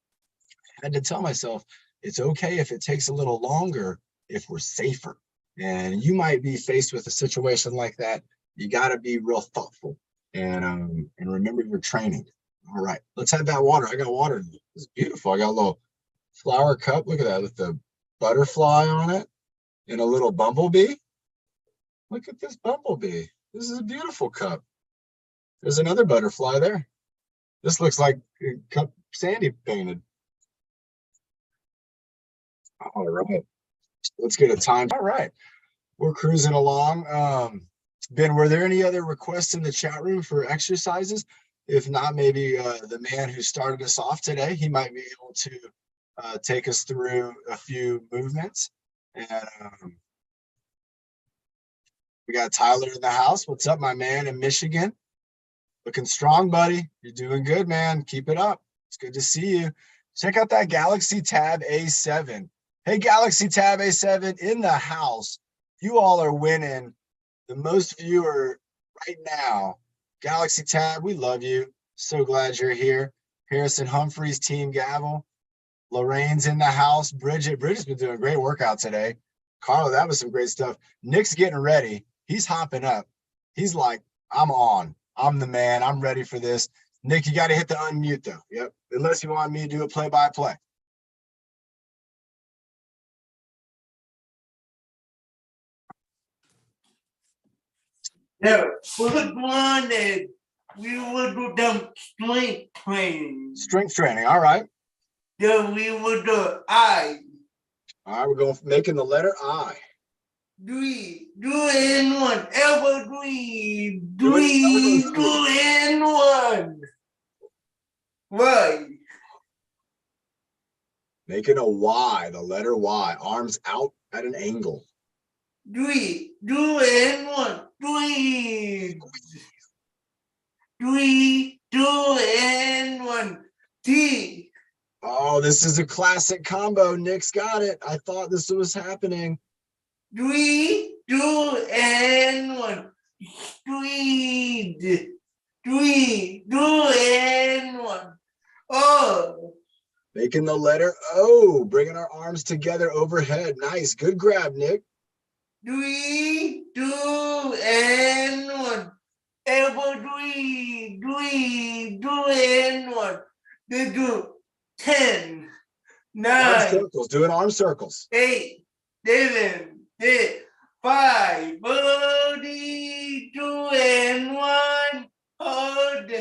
I had to tell myself it's okay if it takes a little longer if we're safer. And you might be faced with a situation like that. You got to be real thoughtful and remember your training. All right, let's have that water. I got water. It's beautiful. I got a little flower cup. Look at that with the butterfly on it and a little bumblebee. Look at this bumblebee. This is a beautiful cup. There's another butterfly there. This looks like a cup Sandy painted. All right, let's get a time. All right, we're cruising along. Ben, were there any other requests in the chat room for exercises? If not, maybe the man who started us off today, he might be able to take us through a few movements. And we got Tyler in the house. What's up, my man in Michigan? Looking strong, buddy. You're doing good, man. Keep it up. It's good to see you. Check out that Galaxy Tab A7. Hey, Galaxy Tab A7 in the house. You all are winning the most viewer right now. Galaxy Tab, we love you. So glad you're here. Harrison Humphreys, Team Gavel. Lorraine's in the house. Bridget's been doing a great workout today. Carla, that was some great stuff. Nick's getting ready. He's hopping up. He's like, I'm on. I'm the man. I'm ready for this. Nick, you got to hit the unmute though. Yep. Unless you want me to do a play-by-play. The first one is we will do the strength training. Strength training. All right. Then we will do I. All right. We're going making the letter I. Do in one. Elbow three. Do In one. Right. Making a Y, the letter Y. Arms out at an angle. Do in one. Do in one. T. Oh, this is a classic combo. Nick's got it. I thought this was happening. Do in one. Do in one. Oh. Making the letter O, bringing our arms together overhead. Nice. Good grab, Nick. Do and one. Elbow do and one. They do 10, Arm 9, circles. Doing arm circles. 8, 7, 6, 5, 2 and 1. Hold.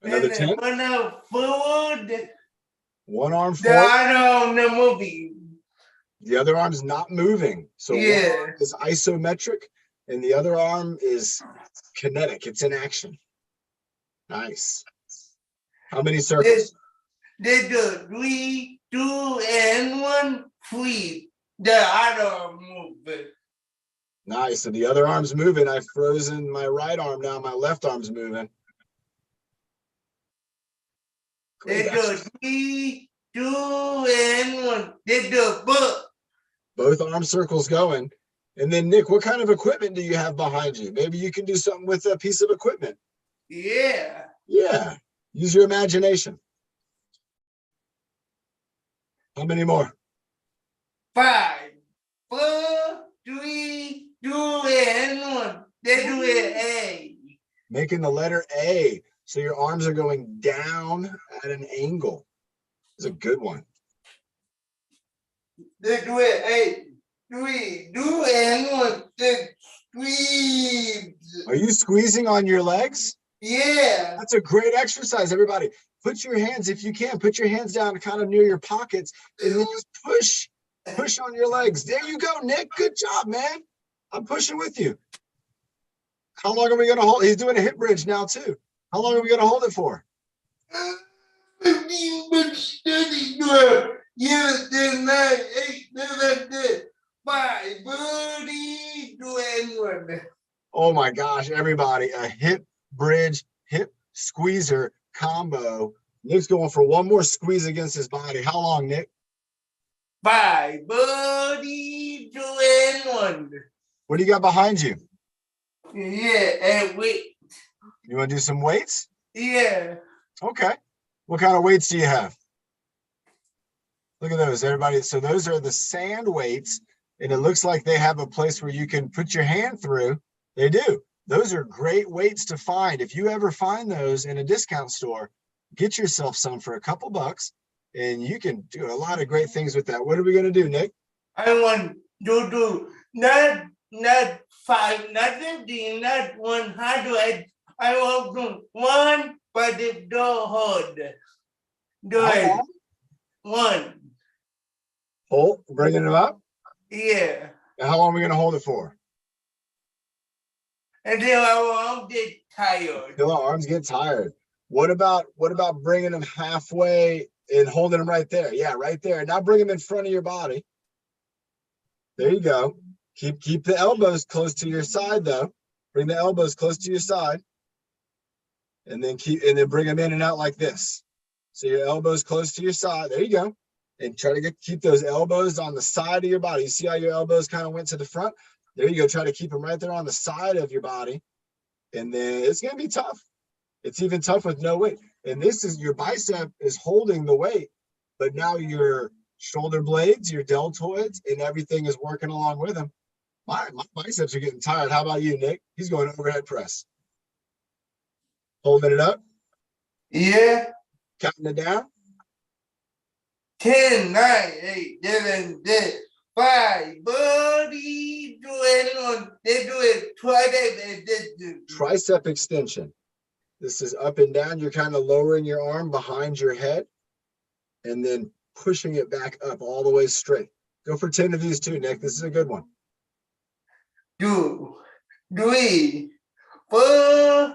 Another 10. One out forward. One arm The forward. arm the movie. The other arm's not moving. So Yeah. one arm is isometric and the other arm is kinetic. It's in action. Nice. How many circles? They do 3, 2 and 1, 3. The other movement. Nice. So the other arm's moving. I've frozen my right arm now. My left arm's moving. They Great do exercise. 3, 2 and 1. They do Both arm circles going. And then Nick, what kind of equipment do you have behind you? Maybe you can do something with a piece of equipment. Yeah. Yeah. Use your imagination. How many more? 5, 4, 3, 2 and 1. They do it A. Making the letter A. So your arms are going down at an angle. It's a good one. They do it A. 3, 2 and 1. They squeeze. Are you squeezing on your legs? Yeah. That's a great exercise, everybody. Put your hands, if you can, put your hands down kind of near your pockets and then just push on your legs. There you go, Nick. Good job, man. I'm pushing with you. How long are we going to hold? He's doing a hip bridge now too. How long are we going to hold it for? 15 minutes, 30, 7, 9, 8, 7, 10, 5, 30, 2 and 1. Oh my gosh, everybody, a hip bridge, hip squeezer combo. Nick's going for one more squeeze against his body. How long, Nick? 5, 30, 2 and 1. What do you got behind you? Yeah, and wait. You want to do some weights? Yeah. Okay. What kind of weights do you have? Look at those, everybody. So those are the sand weights, and it looks like they have a place where you can put your hand through. They do. Those are great weights to find. If you ever find those in a discount store, get yourself some for a couple bucks, and you can do a lot of great things with that. What are we going to do, Nick? I want to do not 5, not 15, not 100. I want to 1, but it don't hold. Do How it. long? 1. Hold, bringing it up. Yeah. And how long are we going to hold it for? Until I won't get tired. Till our arms get tired. What about bringing them halfway and holding them right there? Yeah, right there. Now bring them in front of your body. There you go. Keep the elbows close to your side though. Bring the elbows close to your side. and then bring them in and out like this. So your elbows close to your side. There you go. And try to keep those elbows on the side of your body. You see how your elbows kind of went to the front? There you go. Try to keep them right there on the side of your body. And then it's going to be tough. It's even tough with no weight. And this is your bicep is holding the weight, but now your shoulder blades, your deltoids, and everything is working along with them. My biceps are getting tired. How about you, Nick? He's going overhead press. Holding it up. Yeah. Counting it down. 10, 9, 8, 7, 6, 5, buddy, do it. They do it twice. Tricep extension. This is up and down. You're kind of lowering your arm behind your head and then pushing it back up all the way straight. Go for 10 of these too, Nick. This is a good one. 2, 3, 4,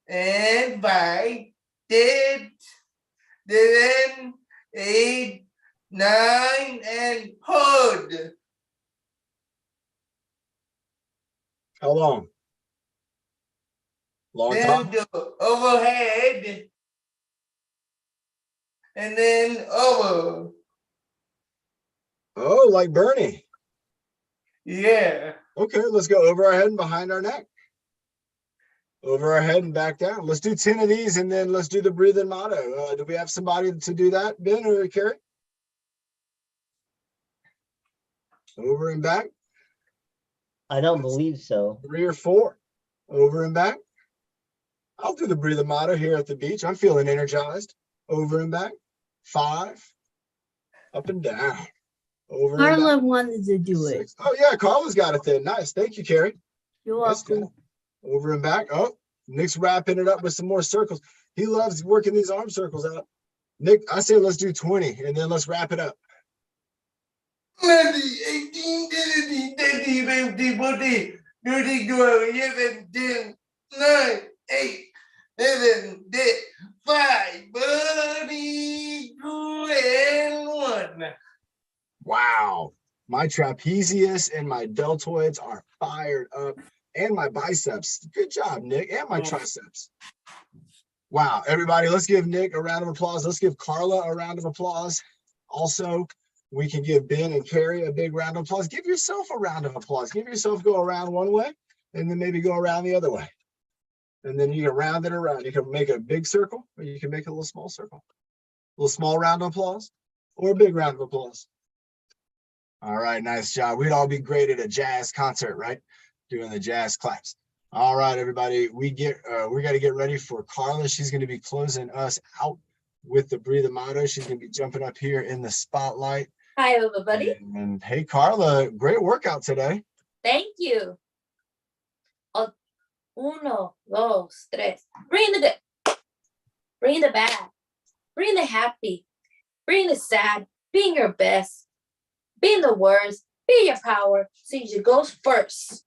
and 5, 6, 7, 8, 9, and hold. How long? Long Then time? do overhead. And then over. Oh, like Bernie. Yeah. Okay, let's go over our head and behind our neck. Over our head and back down. Let's do 10 of these and then let's do the breathing motto. Do we have somebody to do that, Ben or Carrie? Over and back. I don't believe so. 3 or 4. Over and back. I'll do the breathing motto here at the beach. I'm feeling energized. Over and back. 5. Up and down. Over and Carla back. wanted to do it. 6. Oh yeah, Carla's got it then. Nice. Thank you, Carrie. You're That's good. welcome. Over and back. Oh, Nick's wrapping it up with some more circles. He loves working these arm circles out. Nick, I say let's do 20 and then let's wrap it up. 20, 18, 19, 20, 20, 40, 30, 11, 10, 9, 8, 7, 6, 5, buddy, 2, and 1. Wow. My trapezius and my deltoids are fired up and my biceps. Good job, Nick, and my triceps. Wow. Everybody, let's give Nick a round of applause. Let's give Carla a round of applause. Also, we can give Ben and Carrie a big round of applause. Give yourself a round of applause. Give yourself go around one way and then maybe go around the other way. And then you can round it around. You can make a big circle or you can make a little small circle. A little small round of applause or a big round of applause. All right, nice job. We'd all be great at a jazz concert, right? Doing the jazz claps. All right, everybody, we got to get ready for Carla. She's going to be closing us out with the breathing motto. She's going to be jumping up here in the spotlight. Hi, everybody. And hey, Carla, great workout today. Thank you. Uno, dos, tres. Bring the good. Bring the bad. Bring the happy. Bring the sad. Being your best. Being the worst. Be your power. Caesar goes first.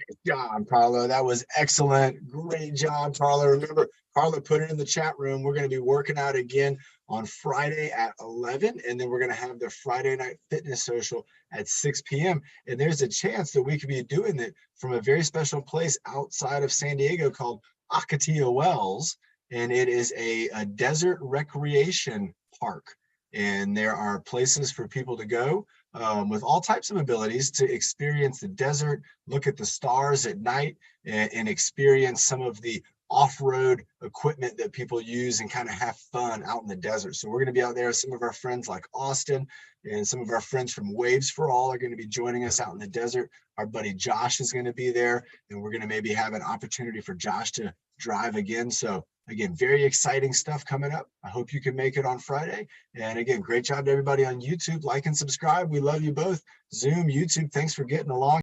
Good job, Carla. That was excellent. Great job, Carla. Remember, Carla put it in the chat room. We're going to be working out again on Friday at 11, and then we're going to have the Friday night fitness social at 6 p.m. And there's a chance that we could be doing it from a very special place outside of San Diego called Ocotillo Wells, and it is a desert recreation park. And there are places for people to go with all types of abilities to experience the desert, look at the stars at night, and experience some of the off-road equipment that people use and kind of have fun out in the desert. So we're going to be out there. Some of our friends like Austin and some of our friends from Waves for All are going to be joining us out in the desert. Our buddy Josh is going to be there, and we're going to maybe have an opportunity for Josh to drive again. So again, very exciting stuff coming up. I hope you can make it on Friday. And again, great job to everybody on YouTube. Like and subscribe. We love you both. Zoom, YouTube, thanks for getting along.